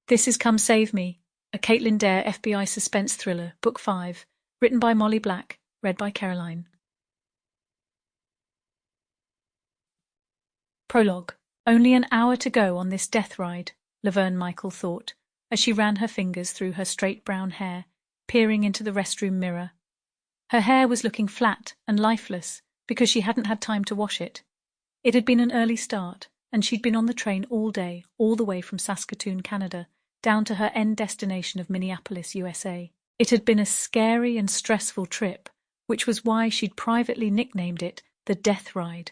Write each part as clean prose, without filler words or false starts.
This is Come Save Me, a Cailtin Dare FBI suspense thriller, Book 5, written by Molly Black, read by Caroline. Prologue. Only an hour to go on this death ride, Laverne Michael thought, as she ran her fingers through her straight brown hair, peering into the restroom mirror. Her hair was looking flat and lifeless because she hadn't had time to wash it. It had been an early start, and she'd been on the train all day, all the way from Saskatoon, Canada, down to her end destination of Minneapolis, USA. It had been a scary and stressful trip, which was why she'd privately nicknamed it the Death Ride.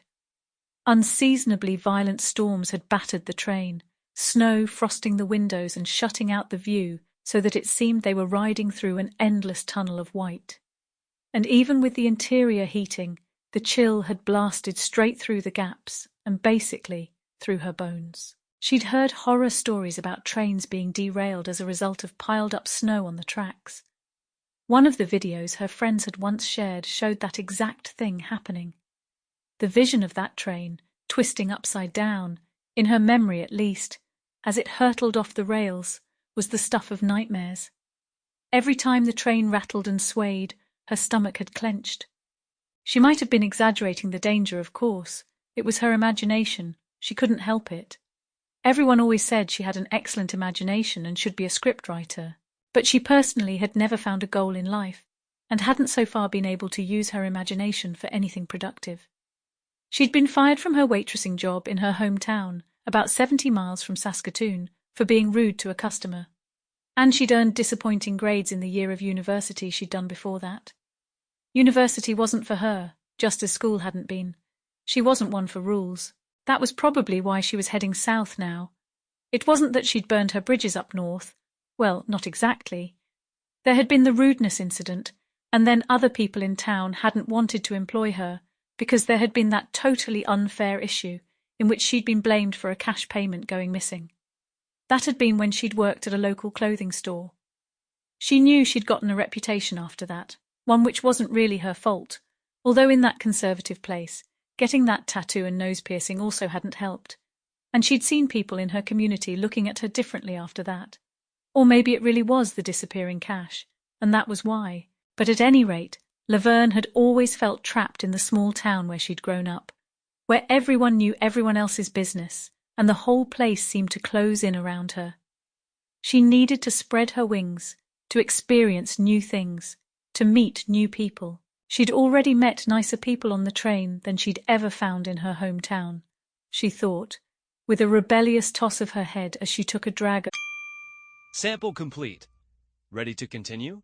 Unseasonably violent storms had battered the train, snow frosting the windows and shutting out the view so that it seemed they were riding through an endless tunnel of white. And even with the interior heating, the chill had blasted straight through the gaps and basically through her bones. She'd heard horror stories about trains being derailed as a result of piled-up snow on the tracks. One of the videos her friends had once shared showed that exact thing happening. The vision of that train, twisting upside down, in her memory at least, as it hurtled off the rails, was the stuff of nightmares. Every time the train rattled and swayed, her stomach had clenched. She might have been exaggerating the danger, of course. It was her imagination. She couldn't help it. Everyone always said she had an excellent imagination and should be a scriptwriter, but she personally had never found a goal in life and hadn't so far been able to use her imagination for anything productive. She'd been fired from her waitressing job in her hometown, about 70 miles from Saskatoon, for being rude to a customer. And she'd earned disappointing grades in the year of university she'd done before that. University wasn't for her, just as school hadn't been. She wasn't one for rules. That was probably why she was heading south now. It wasn't that she'd burned her bridges up north. Well, not exactly. There had been the rudeness incident, and then other people in town hadn't wanted to employ her because there had been that totally unfair issue in which she'd been blamed for a cash payment going missing. That had been when she'd worked at a local clothing store. She knew she'd gotten a reputation after that, one which wasn't really her fault, although in that conservative place, getting that tattoo and nose piercing also hadn't helped, and she'd seen people in her community looking at her differently after that. Or maybe it really was the disappearing cash, and that was why. But at any rate, Laverne had always felt trapped in the small town where she'd grown up, where everyone knew everyone else's business, and the whole place seemed to close in around her. She needed to spread her wings, to experience new things, to meet new people. She'd already met nicer people on the train than she'd ever found in her hometown, she thought, with a rebellious toss of her head as she took a drag. Sample complete. Ready to continue?